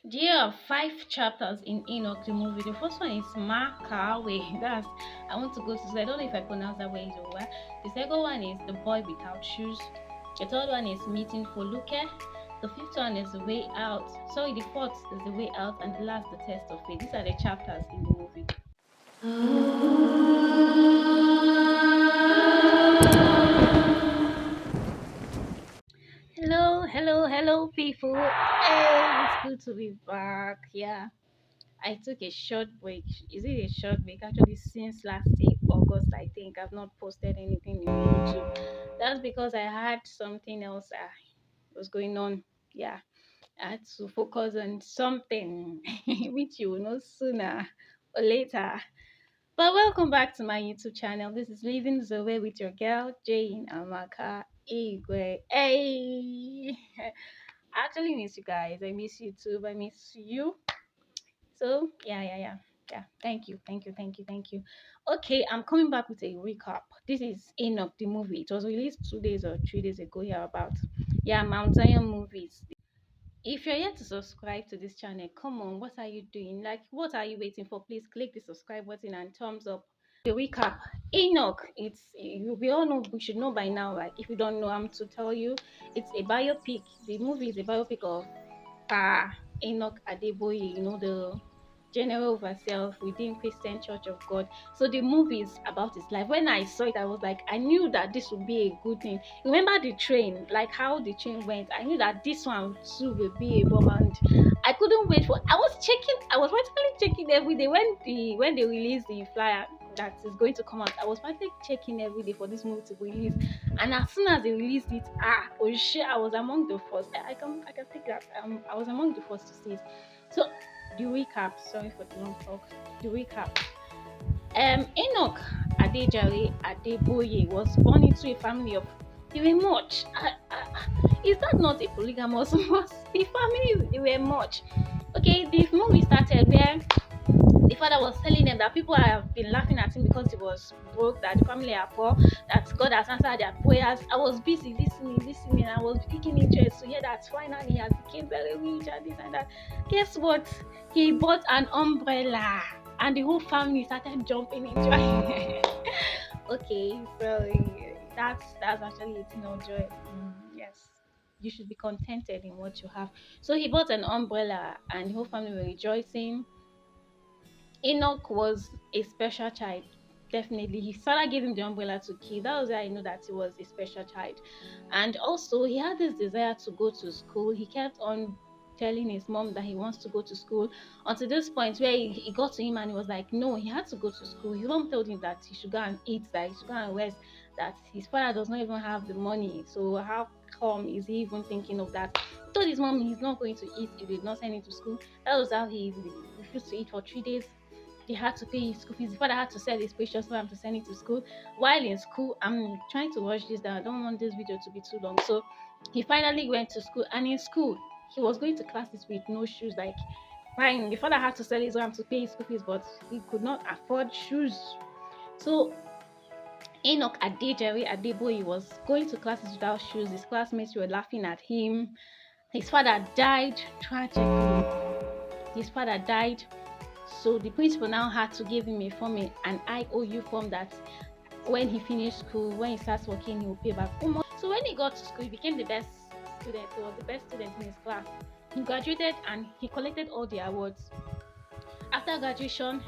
There are five chapters in Enoch the movie. The first one is Makawe. That's I want to go to school. I don't know if I pronounce that way so well. The second one is The Boy Without Shoes. The third one is Meeting for Luke. The fifth one is The Way Out. Sorry, the fourth is The Way Out, and the last The Test of Faith. These are the chapters in the movie. Hello, people. Hey, it's good to be back. Yeah, I took a short break. Is it a short break? Actually, since last year, August, I think I've not posted anything on YouTube. That's because I had something else was going on. Yeah, I had to focus on something, which you will know sooner or later. But welcome back to my YouTube channel. This is Living the Way with your girl, Jane Amaka Igwe. Hey! I actually miss you guys. I miss YouTube. I miss you. So yeah. Thank you. Okay, I'm coming back with a recap. This is Enoch the movie. It was released 2 days or 3 days ago. Here about Mount Zion movies. If you're yet to subscribe to this channel, come on, what are you doing? Like, what are you waiting for? Please click the subscribe button and thumbs up. The recap. Enoch, we all know, we should know by now. Like, if you don't know, I'm to tell you, it's a biopic. The movie is a biopic of Enoch Adeboye, the general overseer within Christian Church of God. So the movie is about his life. When I saw it, I was like, I knew that this would be a good thing. Remember the train, like how the train went. I knew that this one too will be a bomb, and I couldn't wait for. I was checking. I was practically checking every day when they released the flyer that is going to come out. I was practically checking every day for this movie to be released. And as soon as they released it, oh shit, I was among the first. I can take that. I was among the first to see it. So the recap. Sorry for the long talk. The recap. Enoch Adejare Adeboye was born into a family of they were much. Is that not a polygamous? The family they were much. Okay, the movie started where the father was telling them that people have been laughing at him because he was broke, that the family are poor, that God has answered their prayers. I was busy listening. I was taking interest to hear that finally he has become very rich and this and that. Guess what? He bought an umbrella and the whole family started jumping into it. Okay, so that's actually a thing of joy. Yes. You should be contented in what you have. So he bought an umbrella and the whole family were rejoicing. Enoch was a special child. Definitely. His father gave him the umbrella to keep. That was why I know that he was a special child. And also, he had this desire to go to school. He kept on telling his mom that he wants to go to school until this point where he got to him and he was like, no, he had to go to school. His mom told him that he should go and eat, that he should go and rest, that his father does not even have the money. So, how come is he even thinking of that? He told his mom he's not going to eat if they did not send him to school. That was how he refused to eat for 3 days. They had to pay his school fees. His father had to sell his precious lamb to send it to school. While in school, I'm trying to watch this down. I don't want this video to be too long. So he finally went to school, and in school, he was going to classes with no shoes. Like, fine, the father had to sell his lamb to pay his school fees, but he could not afford shoes. So Enoch Adejare Adeboye was going to classes without shoes. His classmates were laughing at him. His father died tragically. His father died. So the principal now had to give him an IOU form that when he finished school, when he starts working, he will pay back. So when he got to school, he became the best student. He was the best student in his class. He graduated and he collected all the awards. After graduation,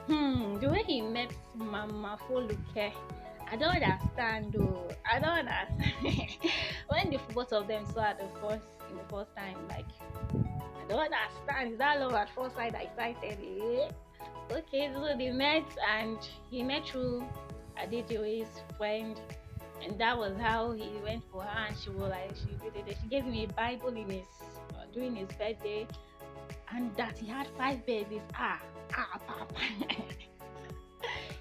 the way he met Mama Foluke, I don't understand though. I don't understand. When the both of them saw in the first time, like I don't understand. Is that love at first sight I cited? Okay, so they met and he met through Adejoye's friend, and that was how he went for her. And she was like, she gave him a Bible in his during his birthday, and that he had 5 babies. Papa.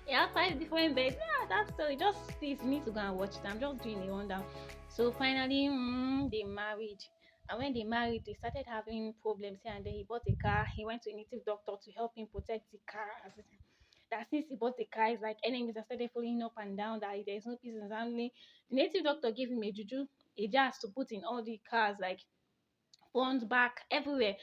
He had 5 different babies. Yeah, that story. Just please, you need to go and watch it. I'm just doing a rundown. So finally, they married. And when they married, they started having problems here and there. He bought a car. He went to a native doctor to help him protect the car. That since he bought the car, it's like enemies that started following up and down. That there's no peace in his family. The native doctor gave him a juju, a jazz to put in all the cars, like front, back, everywhere.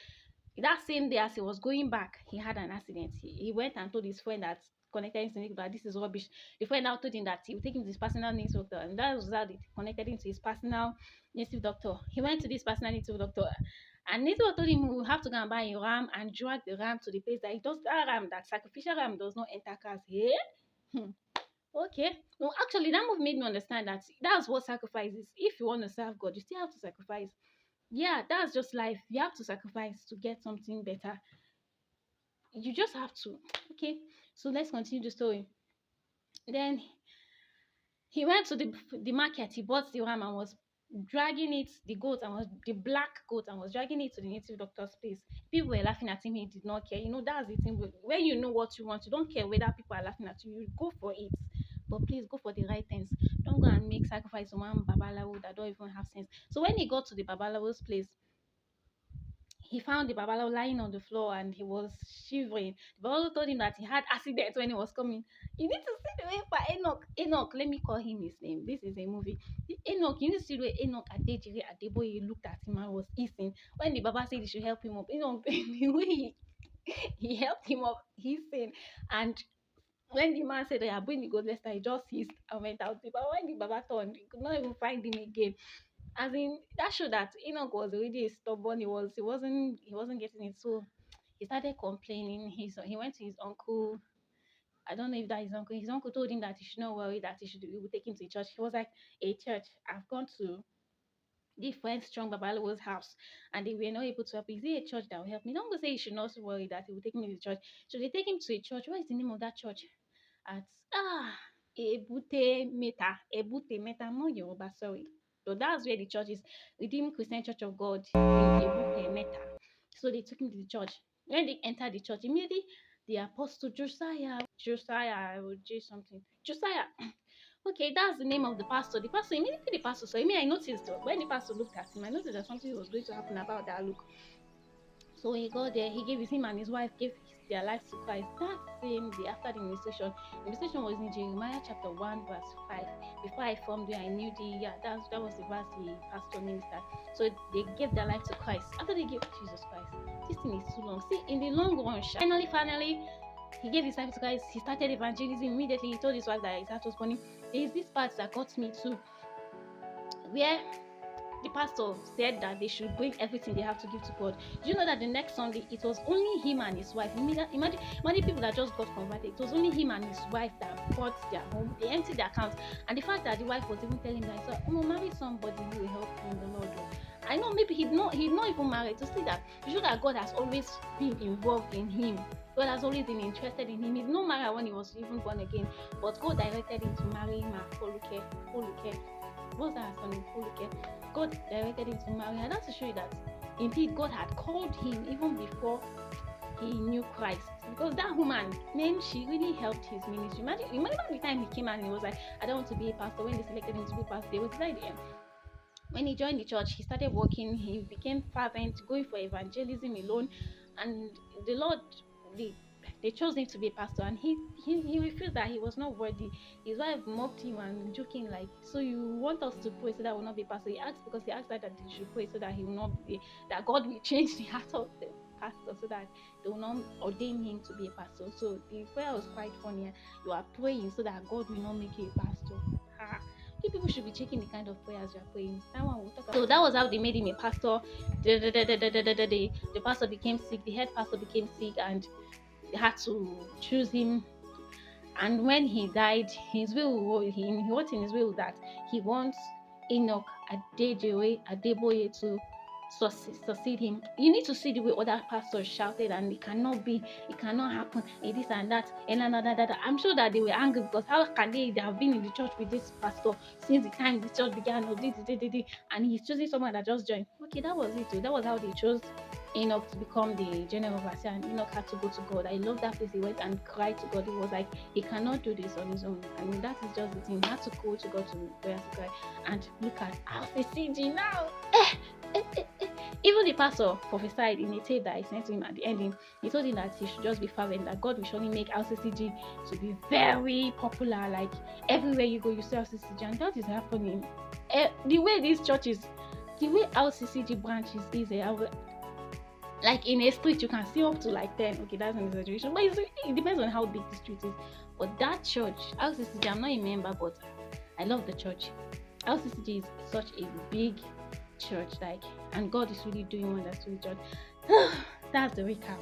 that same day as he was going back, he had an accident. He went and told his friend that connected him to native doctor that this is rubbish. The friend now told him that he would take him to his personal native doctor, and that was how they connected him to his personal native doctor. He went to this personal native doctor, and native doctor told him he will have to go and buy a ram and drag the ram to the place that he does that ram, that sacrificial ram does not enter cars. Yeah? Okay. No, actually, that move made me understand that that's what sacrifice is. If you want to serve God, you still have to sacrifice. Yeah, that's just life. You have to sacrifice to get something better. You just have to. Okay. So let's continue the story. Then he went to the market. He bought the ram and was dragging it, the goat, and was the black goat, and was dragging it to the native doctor's place. People were laughing at him. He did not care. You know, that's the thing. When you know what you want, you don't care whether people are laughing at you. You go for it. But please go for the right things. Don't go and make sacrifice to one babalawo that don't even have sense. So when he got to the babalawo's place, he found the babalawo lying on the floor and he was shivering. The babalawo told him that he had accident when he was coming. You need to see the way for Enoch. Enoch, let me call him his name. This is a movie. Enoch, you need to see the way Enoch Adejire Adeboye looked at him and was hissing. When the Baba said he should help him up, Enoch, the way he helped him up hissing. And when the man said, "I bring the goat," let's he just hissed and went out. But when the Baba turned, he could not even find him again. As in, that showed that Enoch was already stubborn. He wasn't getting it. So he started complaining. He went to his uncle. I don't know if that is uncle. His uncle told him that he should not worry, that he would take him to church. He was like, a church. I've gone to different strong Babalawo's house and they were not able to help. Is it a church that will help me? Don't go say he should not worry that he will take me to church. So they take him to a church. What is the name of that church? At Ebute Meta. I'm not Yoruba, sorry. So that's where the church is. Redeemed Christian Church of God in Ebute Meta. So they took him to the church. When they entered the church, immediately the apostle Josiah, or J something, Josiah. Okay, that's the name of the pastor. Immediately the pastor saw him. I noticed when the pastor looked at him, I noticed that something was going to happen about that look. So he got there, he gave him and his wife gave their life to Christ. That same day after the ministration was in Jeremiah chapter 1, verse 5. Before I formed you, I knew thee. Yeah, that was the verse the pastor ministered. So they gave their life to Christ. After they gave Jesus Christ, this thing is too long. See, in the long run, finally, he gave his life to Christ. He started evangelism immediately. He told his wife that his heart was burning. There is this part that got me too, where the pastor said that they should bring everything they have to give to God. Do you know that the next Sunday it was only him and his wife? Imagine people that just got converted. It was only him and his wife that bought their home. They emptied their accounts, and the fact that the wife was even telling them, "So, marry somebody who will help you in the Lord." I know maybe he's not even married. To see that, you show that God has always been involved in him. God has always been interested in him. He's not married when he was even born again, but God directed him to marry him at Foluke. What's that son Foluke? God directed him to marry, and that's to show you that indeed God had called him even before he knew Christ. Because that woman, man, she really helped his ministry. Imagine the time he came and he was like, "I don't want to be a pastor." When they selected him to be a pastor, they would decide him. When he joined the church, he started working. He became fervent, going for evangelism alone, and the Lord, they chose him to be a pastor, and he refused that he was not worthy. His wife mocked him and joking like, "So you want us to pray so that I will not be a pastor?" He asked because he asked that they should pray so that he will not be, that God will change the heart of the pastor so that they will not ordain him to be a pastor. So the prayer was quite funny. You are praying so that God will not make you a pastor. People should be checking the kind of prayers you are praying. That one we'll talk about. So that was how they made him a pastor. The pastor became sick. The head pastor became sick, and they had to choose him. And when he died, he wrote in his will that he wants Enoch Adeboye to succeed him. You need to see the way other pastors shouted, and it cannot happen, this and that, and that. I'm sure that they were angry because how can they have been in the church with this pastor since the time the church began, and he's choosing someone that just joined. Okay, that was it. That was how they chose Enoch to become the general overseer, and Enoch had to go to God. I love that place. He went and cried to God. He was like, he cannot do this on his own. I mean, that is just the thing. He had to go to God to prayer to cry. And look at RCCG now. Even the pastor prophesied in a tape that I sent to him at the ending. He told him that he should just be fervent, that God will surely make RCCG to be very popular. Like everywhere you go, you see RCCG, and that is happening. The way these churches, the way RCCG branches is, Like in a street, you can see up to like 10. Okay, that's an exaggeration, but it depends on how big the street is. But that church, LCCG, I'm not a member, but I love the church. LCCG is such a big church, like, and God is really doing wonders to the church. That's the recap.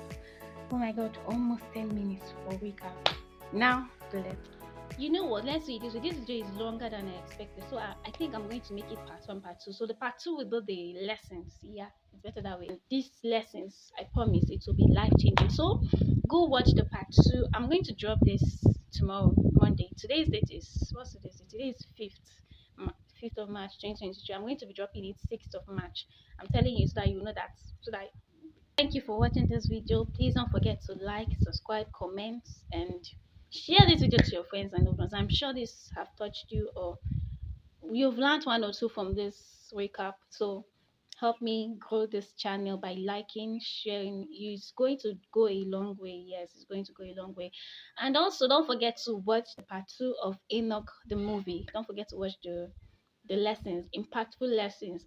Oh my God, almost 10 minutes for recap. Now, let's. You know what? Let's do it this way. This video is longer than I expected, so I think I'm going to make it part one, part two. So the part two will be the lessons. Yeah, it's better that way. And these lessons, I promise, it will be life changing. So go watch the part two. I'm going to drop this tomorrow, Monday. Today's date is what's today's date? Today is 5th of March 2023. I'm going to be dropping it 6th of March. I'm telling you so that you know that, so that. Thank you for watching this video. Please don't forget to like, subscribe, comment, and share this video to your friends and loved ones. I'm sure this have touched you, or you've learned one or two from this wake up. So help me grow this channel by liking, sharing. It's going to go a long way. Yes, it's going to go a long way. And also don't forget to watch the part two of Enoch the movie. Don't forget to watch the lessons, impactful lessons.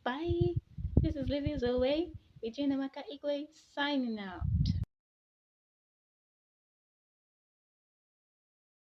Bye. This is Living Away with Jinamaka Igwe signing out.